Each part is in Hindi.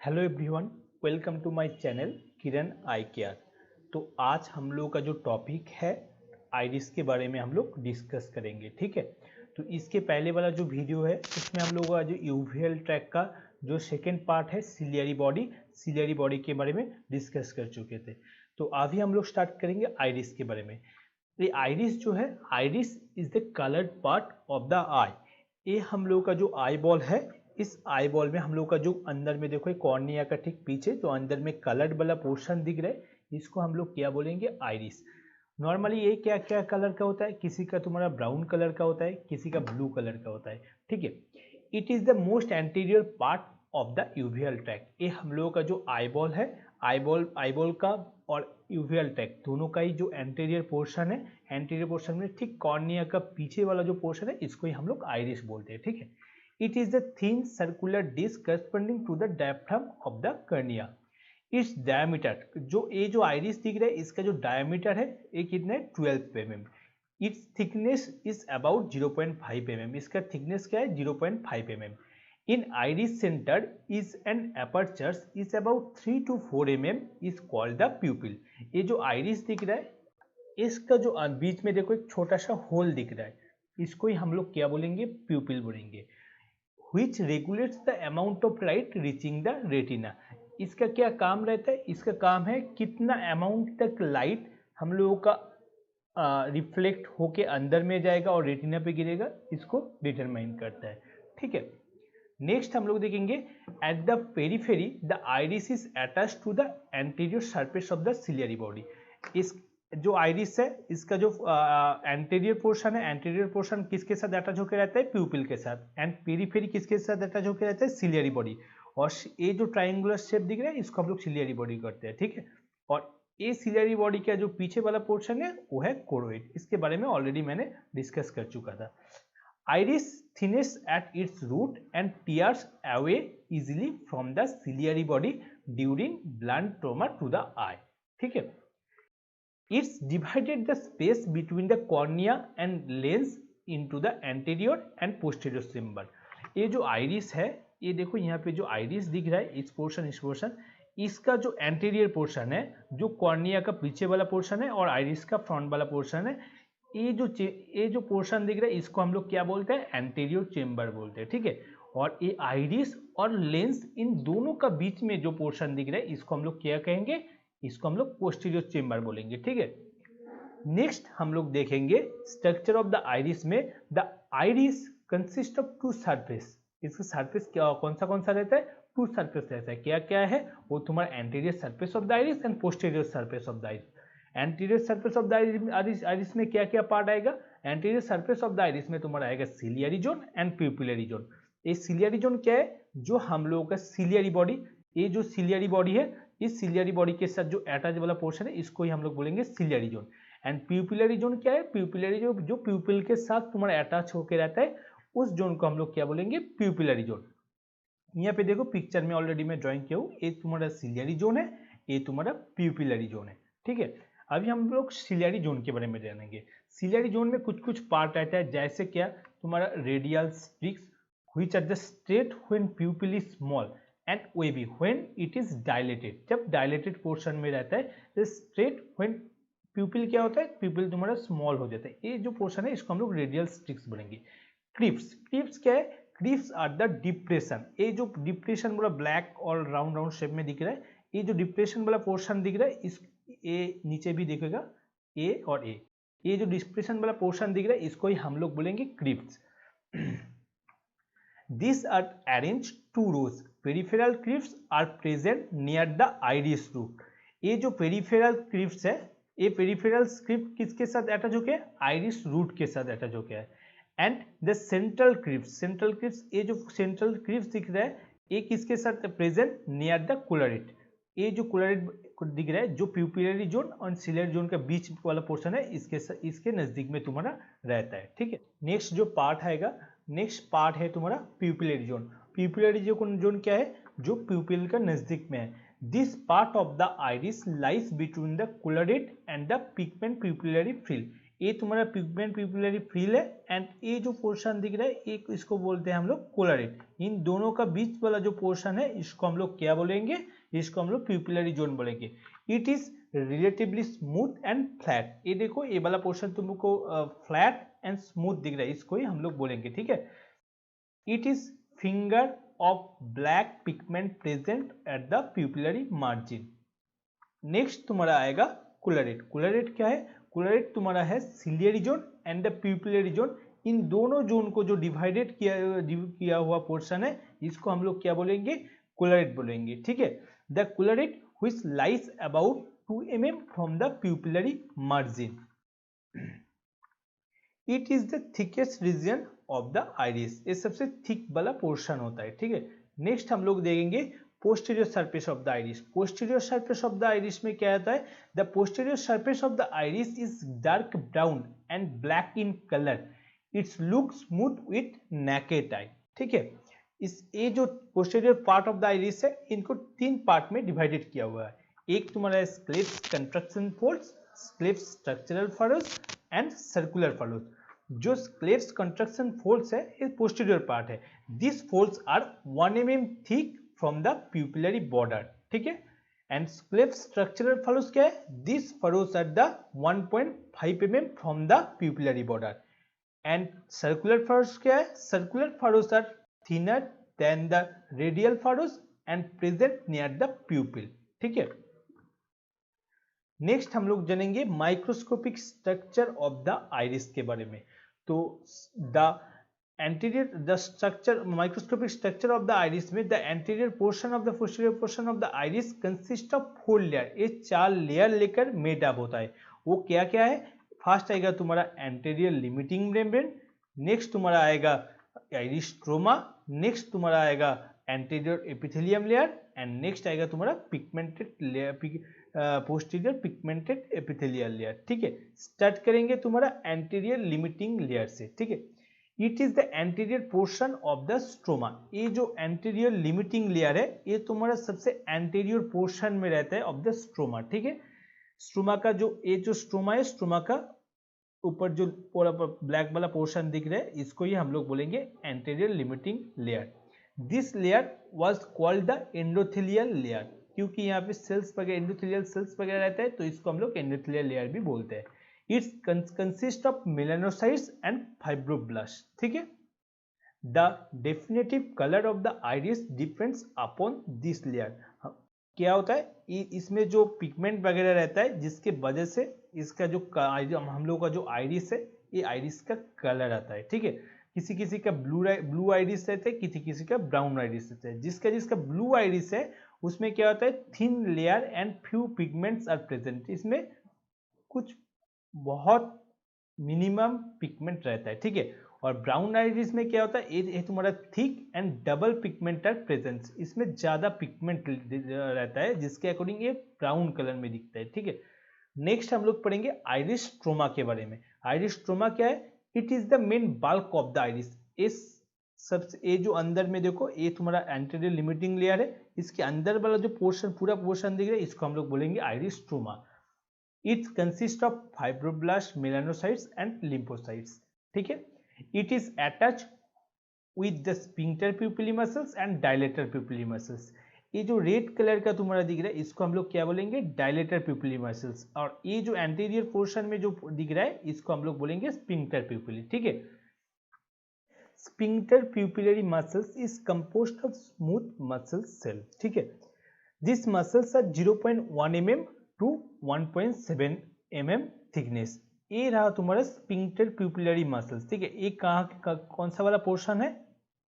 Hello everyone, welcome to my channel Kiran I care. तो आज हम लोग का जो टॉपिक है आइरिस के बारे में हम लोग डिस्कस करेंगे। ठीक है, तो इसके पहले वाला जो वीडियो है उसमें हम लोग का जो यूवीएल ट्रैक का जो सेकेंड पार्ट है सिलियरी बॉडी के बारे में डिस्कस कर चुके थे। तो अभी हम लोग स्टार्ट करेंगे आइरिस के बारे में। ये आइरिस जो है, iris is the coloured part of the eye. ये हम लोग का जो आई बॉल है, इस आई बॉल में हम लोग का जो अंदर में देखो कॉर्निया का ठीक पीछे जो अंदर में कलर्ड वाला पोर्शन दिख रहा है, इसको हम लोग क्या बोलेंगे, आइरिस। नॉर्मली ये क्या क्या कलर का होता है, किसी का तुम्हारा ब्राउन कलर का होता है, किसी का ब्लू कलर का होता है। ठीक है, it is the most anterior part of the uveal tract. ये हम लोगों का जो आई बॉल है, आई बॉल का और यूवियल ट्रैक दोनों का ही जो एंटीरियर पोर्शन है, एंटीरियर पोर्शन में ठीक कॉर्निया का पीछे वाला जो पोर्शन है, इसको ही हम लोग आइरिस बोलते हैं। ठीक है, it is a thin circular disc corresponding to the diaphragm of the cornea. its diameter, जो आइरिस दिख रहा है, इसका जो डायमीटर है ये कितना है, 12 mm। its thickness is about 0.5 mm। इसका थिकनेस क्या है, 0.5 mm। in iris center is an aperture is about 3 to 4 mm is called the pupil। ये जो आइरिस दिख रहा है, इसका जो बीच में देखो एक छोटा सा होल दिख रहा है, इसको ही हम लोग क्या बोलेंगे, प्यूपिल बोलेंगे। which regulates the amount of light reaching the retina। इसका क्या काम रहता है, इसका काम है कितना अमाउंट तक लाइट हम लोगों का रिफ्लेक्ट होके अंदर में जाएगा और रेटिना पे गिरेगा, इसको डिटरमाइन करता है। ठीक है, नेक्स्ट हम लोग देखेंगे at the periphery the iris is attached to the anterior surface of the ciliary body. इस जो आइरिस है, इसका जो एंटीरियर पोर्शन है, एंटीरियर पोर्शन किसके साथ अटैच होकर रहता है, प्यूपिल के साथ। एंड पेरिफेरी किसके साथ अटैच होकर रहता है, सिलियरी बॉडी। और ये जो ट्राइंगुलर शेप दिख रहा है, इसको हम लोग सिलियरी बॉडी करते हैं। ठीक है, और ये सिलियरी बॉडी का जो पीछे वाला पोर्शन है वो है कोरोइड। इसके बारे में ऑलरेडी मैंने डिस्कस कर चुका था। Iris thins at its root and tears away easily from the ciliary body during blunt trauma to the eye. ठीक है, it's divided the space between the cornea and lens into the anterior and posterior chamber। ये जो आइरिस है, ये देखो यहाँ पे जो आइरिस दिख रहा है, इस पोर्शन इसका जो एंटीरियर पोर्शन है, जो कॉर्निया का पीछे वाला पोर्शन है और आइरिस का फ्रंट वाला पोर्शन है, ये जो पोर्शन दिख रहा है, इसको हम लोग क्या बोलते हैं, एंटीरियर चेम्बर बोलते हैं। ठीक है, और ये आइरिस और लेंस, इन दोनों का बीच में जो पोर्शन दिख रहा है, इसको हम लोग क्या कहेंगे, इसको हम लोग पोस्टीरियर चेम्बर बोलेंगे। ठीक है, नेक्स्ट हम लोग देखेंगे स्ट्रक्चर ऑफ द आइरिस में। The iris consist of two surface. इसका सरफेस कौन सा रहता है, टू सरफेस रहता है। क्या क्या है वो, तुम्हारा anterior surface of the iris and posterior surface of the iris. Anterior surface of the iris में क्या क्या पार्ट आएगा, anterior surface of the iris में तुम्हारा आएगा ciliary zone and pupillary zone. ये सिलियरी जोन क्या है, जो हम लोगों का सिलियरी बॉडी, ये जो सिलियरी बॉडी है, इस सिलियरी बॉडी के साथ जो अटैच वाला पोर्शन है, इसको ही हम लोग बोलेंगे ciliary zone. And pupillary zone क्या है, प्यूपिलरी जो प्यूपिल के साथ तुम्हारा अटैच होकर रहता है, उस जोन को हम लोग क्या बोलेंगे, प्यूपिलरी जोन। यहाँ पे देखो पिक्चर में ऑलरेडी मैं ड्राइंग किया हूँ, ये तुम्हारा सिलियरी जोन है, ये तुम्हारा प्यूपिलरी जोन है। ठीक है, अभी हम लोग सिलियरी जोन के बारे में जानेंगे। सिलियरी जोन में कुछ कुछ पार्ट रहता है, जैसे क्या, तुम्हारा radial streaks which are the straight when pupil is small and wavy when it is dilated. जब डायलेटेड पोर्शन में रहता है, स्ट्रेट व्हेन प्यूपिल क्या होता है, प्यूपिल तुम्हारा स्मॉल हो जाता है। ये जो पोर्शन है, इसको हम लोग रेडियल स्ट्रिक्स बोलेंगे। क्रिप्स क्या है, क्रिप्स आर द डिप्रेशन। ये जो डिप्रेशन पूरा ब्लैक और राउंड शेप में दिख रहा है, ये जो डिप्रेशन वाला पोर्शन दिख रहा है, इस ए नीचे भी दिखेगा, ए और ए, ये जो डिप्रेशन वाला पोर्शन दिख रहा है, इसको ही हम लोग बोलेंगे Cripps. These are arranged two rows। Peripheral crypts are present near the iris root। ये जो पेरिफेरल क्रिप्स है, ये पेरिफेरल क्रिप्ट किसके साथ अटैच हो गया, आइरिस रूट के साथ अटैच हो गया है। एंड द सेंट्रल क्रिप्स, ये जो सेंट्रल क्रिप्स दिख रहा है, ये किसके साथ प्रेजेंट, नियर द कोलरेट। ये जो कोलरेट दिख रहा है, जो प्यूपिलरी जोन और सिलियरी जोन का बीच वाला पोर्शन है, इसके नजदीक में तुम्हारा रहता है। ठीक है, नेक्स्ट जो पार्ट आएगा, नेक्स्ट पार्ट है तुम्हारा प्यूपिलरी जोन। प्यूपिलरी जोन क्या है, जो प्यूपिल का नजदीक में है। This part of the iris lies between the collarette and the pigment pupillary frill. ये तुम्हारा पिगमेंट प्यूपिलरी फ्रिल है एंड ये जो पोर्शन दिख रहा है एक इसको बोलते हैं हम लोग कोलरेट। इन दोनों का बीच वाला जो पोर्शन है इसको हम लोग क्या बोलेंगे, इसको हम लोग प्यूपिलरी जोन बोलेंगे। It is relatively smooth and flat. ये देखो ये वाला पोर्शन तुमको फ्लैट एंड स्मूथ दिख रहा है, इसको ही हम लोग बोलेंगे, ठीक है। It is finger of black pigment present at the pupillary margin. Next तुम्हारा आएगा कोलरेट। कोलरेट क्या है, कोलरेट तुम्हारा है ciliary zone and the pupillary zone. इन दोनों जोन को जो डिवाइडेड किया हुआ पोर्शन है इसको हम लोग क्या बोलेंगे, कोलरेट बोलेंगे, ठीक है। The collarette which lies about 2 mm from the pupillary margin. It is the thickest region of the iris. ये सबसे थिक वाला पोर्शन होता है, ठीक है। नेक्स्ट हम लोग देखेंगे posterior surface of the iris. Posterior surface of the iris में क्या आता है, the posterior surface of the iris is dark brown and black in colour. It's look smooth with naked eye, ठीक है। इस ये जो posterior part of the iris है इनको 3 पार्ट में डिवाइडेड किया हुआ है। एक तुम्हारा स्क्लेफ्स कंस्ट्रक्शन फोल्ड्स, स्क्लेफ्स structural furrows and circular furrows. जो स्क्लेफ्स कंस्ट्रक्शन फोल्ड्स है ये पोस्टीरियर पार्ट है। This folds are 1 mm thick from the pupillary border, ठीक है। एंड स्क्लेफ्स स्ट्रक्चरल फरोज क्या है, this furrows are the 1.5 mm from the pupillary border. And circular furrows क्या है, circular furrows are thinner than the radial furrows and present near the pupil, ठीक है। नेक्स्ट हम लोग जानेंगे microscopic structure of the iris के बारे में। तो the anterior the structure microscopic structure of the iris में the anterior portion of the posterior portion of the iris consist of 4 layer. ये 4 लेयर लेकर मेड अप होता है। वो क्या क्या है, फर्स्ट आएगा तुम्हारा एंटीरियर लिमिटिंग मेम्ब्रेन, नेक्स्ट तुम्हारा आएगा आइरिस स्ट्रोमा, नेक्स्ट तुम्हारा आएगा anterior epithelium layer and next आएगा तुम्हारा pigmented layer, posterior pigmented epithelial layer, ठीक है। स्टार्ट करेंगे तुम्हारा एंटीरियर लिमिटिंग लेयर से, ठीक है। It is the anterior portion of the stroma. ये जो एंटीरियर लिमिटिंग लेयर है ये तुम्हारा सबसे एंटीरियर पोर्शन में रहता है ऑफ द स्ट्रोमा, ठीक है। स्ट्रोमा का जो ये जो स्ट्रोमा है, स्ट्रोमा का ऊपर जो पूरा ब्लैक वाला पोर्शन दिख रहा है इसको ही हम लोग बोलेंगे anterior limiting layer. This layer was called the endothelial layer, क्योंकि यहाँ पे सेल्स वगैरह एंडोथेलियल सेल्स वगैरह रहता है तो इसको हम लोग एंडोथेलियल लेयर भी बोलते हैं। It's consist of melanocytes and fibroblast, ठीक है। The definitive colour of the iris depends upon this layer. क्या होता है, इसमें जो पिगमेंट वगैरह रहता है जिसके वजह से इसका जो हम लोग का जो आइरिस है ये आइरिस का कलर आता है, ठीक है। किसी किसी का ब्लू आइरिस रहता है, किसी किसी का ब्राउन आइरिस रहता है। जिसका ब्लू आइरिस है उसमें क्या होता है, thin layer and few pigments are present. इसमें कुछ बहुत मिनिमम पिगमेंट रहता है, ठीक है। और ब्राउन आइरिस में क्या होता है, ये तुम्हारा thick and double pigment are present. इसमें ज्यादा पिगमेंट रहता है जिसके अकॉर्डिंग ये ब्राउन कलर में दिखता है, ठीक है। नेक्स्ट हम लोग पढ़ेंगे आइरिस स्ट्रोमा के बारे में। आइरिस स्ट्रोमा क्या है, it is the main bulk of the iris. इस सबसे ये जो अंदर में देखो ये तुम्हारा एंटीरियर लिमिटिंग लेयर है, इसके अंदर वाला जो पोर्शन पूरा पोर्शन दिख रहा है इसको हम लोग बोलेंगे iris stroma. It consist of fibroblast, melanocytes and lymphocytes, ठीक है। It is attach with the sphincter pupillae muscles and dilator pupillae muscles. ये जो रेड कलर का तुम्हारा दिख रहा है इसको हम लोग क्या बोलेंगे, डायलेटर प्यूपिली मसल्स। और ये जो एंटीरियर पोर्शन में जो दिख रहा है इसको हम लोग बोलेंगे स्फिंक्टर प्यूपिली, ठीक है। Sphincter pupillary muscles is composed of smooth muscle cell, ठीक है। This muscles are 0.1 mm to 1.7 mm thickness. ये रहा तुम्हारा स्फिंक्टर प्यूपिलरी मसल्स, ठीक है। ये कौन सा वाला पोर्शन है,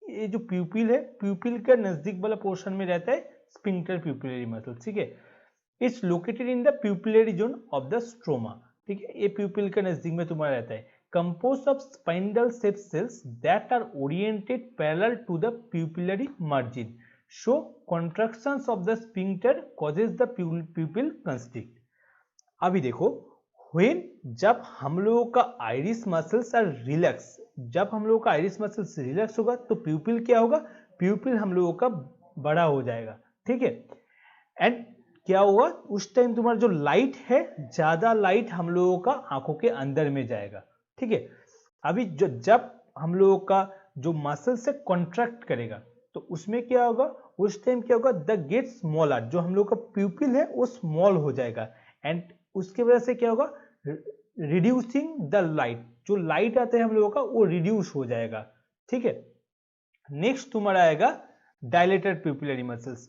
ये जो प्यूपिल है, प्यूपिल का नजदीक वाला पोर्शन में रहता है स्फिंक्टर प्यूपिलरी मसल्स, ठीक है। It's located in the pupillary zone of the stroma, ठीक है। ये प्यूपिल का नजदीक में तुम्हारा रहता है। Composed of spindle shape cells that are oriented parallel to the pupillary margin, show contractions of the sphincter causes the pupil constrict. अभी देखो, व्हेन जब हम लोगों का आइरिस मसल्स आर रिलैक्स, जब हम लोगों का आइरिस मसल्स रिलैक्स होगा तो प्यूपिल क्या होगा, प्यूपिल हम लोगों का बड़ा हो जाएगा, ठीक है। एंड क्या होगा, उस टाइम तुम्हारा जो लाइट है, ज्यादा लाइट हम लोगों का आंखों के अंदर में जाएगा। ठीक है, अभी जब हम लोगों का जो मसल से कॉन्ट्रैक्ट करेगा तो उसमें क्या होगा, उस टाइम क्या होगा, द गेट स्मॉलर, जो हम लोग का प्यूपिल है वो स्मॉल हो जाएगा एंड उसके वजह से क्या होगा, रिड्यूसिंग द लाइट, जो लाइट आता है हम लोगों का वो रिड्यूस हो जाएगा। ठीक है, नेक्स्ट तुम्हारा आएगा dilated pupillary muscles,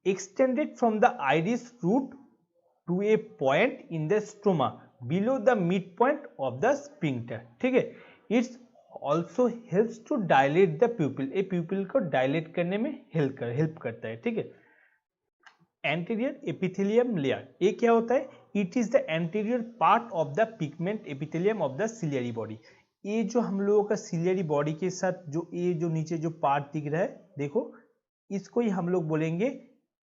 extended from the iris root to a point in the stoma below the mid point of the sphincter. ठीक है, it's also helps to dilate the pupil, a pupil को डायलेट करने में हेल्प करता है। ठीक है, एंटीरियर एपिथेलियम लेयर, ये क्या होता है, it is the anterior part of the pigment epithelium of the ciliary body. ये जो हम लोगों का सिलियरी बॉडी के साथ जो ये जो नीचे जो पार्ट दिख रहा है, देखो इसको ही हम लोग बोलेंगे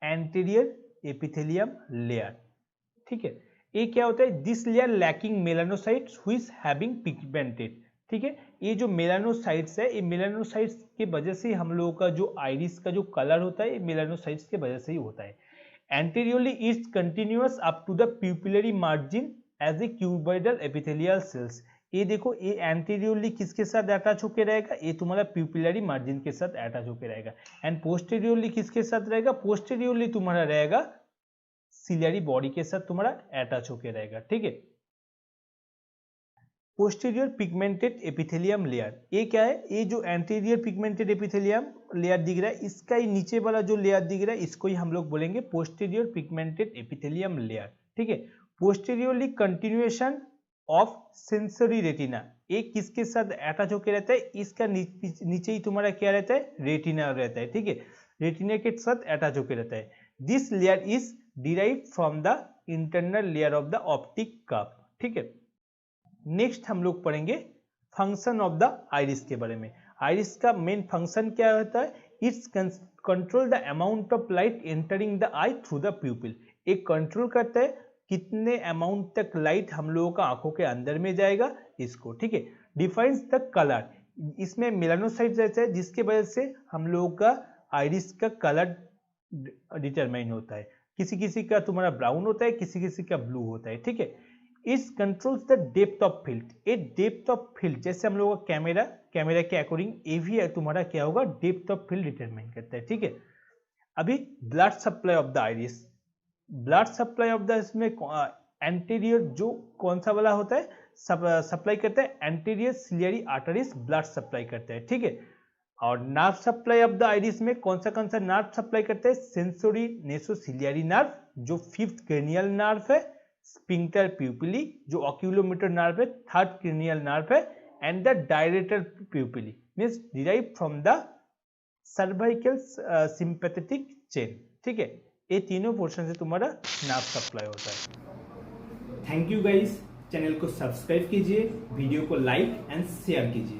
एंटीरियर एपिथेलियम लेयर। ठीक है, ये क्या होता है, this layer lacking melanocytes which having pigmented. ठीक है, ये जो मेलानोसाइट्स है, ये मेलानोसाइट्स की वजह से हम लोगों का जो आइरिस का जो कलर होता है, ये मेलानोसाइट्स की वजह से ही होता है। Anteriorly it's continuous up to the pupillary margin as a cuboidal epithelial cells. ये देखो, ये एंटीरियरली किसके साथ अटैच होकर रहेगा, ये तुम्हारा प्यूपिलरी मार्जिन के साथ अटैच होकर रहेगा। एंड पोस्टीरियरली किसके साथ रहेगा, पोस्टीरियरली तुम्हारा रहेगा सिलियरी बॉडी के साथ तुम्हारा अटैच होकर रहेगा। ठीक है, पोस्टीरियर पिगमेंटेड एपिथेलियम लेयर, ये क्या है, ये जो एंटीरियर पिगमेंटेड एपिथेलियम लेयर दिख रहा है, इसका ही नीचे वाला जो लेयर दिख रहा है, इसको ही हम लोग बोलेंगे पोस्टीरियर पिगमेंटेड एपिथेलियम लेयर। ठीक है, posteriorly continuation of sensory retina, ये किसके साथ अटैच होकर रहता है, इसका नीचे ही तुम्हारा क्या रहता है, रेटिना रहता है। ठीक है, रेटिना के साथ अटैच होकर रहता है। This layer is derived from the internal layer of the optic curve. ठीक है, नेक्स्ट हम लोग पढ़ेंगे फंक्शन ऑफ द आइरिस के बारे में। आइरिस का मेन फंक्शन क्या होता है, it's control the amount of light entering the I through the प्यूपिल, एक कंट्रोल करता है कितने अमाउंट तक लाइट हम लोगों का आंखों के अंदर में जाएगा इसको। ठीक है, डिफाइंस द कलर, इसमें मेलानोसाइट रहता है जिसके वजह से हम लोगों का आइरिस का कलर डिटरमाइन होता है। किसी किसी का तुम्हारा ब्राउन होता है, किसी किसी का ब्लू होता है। ठीक है, it's controls the depth of field, A depth of field जैसे हम लोग का कैमरा के अकॉर्डिंग ये भी है तुम्हारा क्या होगा, डेप्थ ऑफ फील्ड डिटरमाइन करता है। ठीक है, अभी blood supply of the iris, blood supply of the इसमें एंटीरियर जो कौन सा वाला होता है, सप्लाई करता है anterior ciliary arteries blood supply करता है। ठीक है, और nerve supply of the iris में कौन सा नर्व सप्लाई करता है, सेंसोरी नेसोसिलियरी नर्व जो फिफ्थ क्रेनियल नर्व है, स्फिंक्टर प्यूपिली जो ऑक्यूलोमीटर नर्व है, थर्ड क्रेनियल नर्व है, and the dilated pupillae means derive from the cervical sympathetic chain. ठीक है, ये तीनों पोर्शन से तुम्हारा नर्व सप्लाई होता है। थैंक यू गाइस, चैनल को सब्सक्राइब कीजिए, वीडियो को लाइक एंड शेयर कीजिए।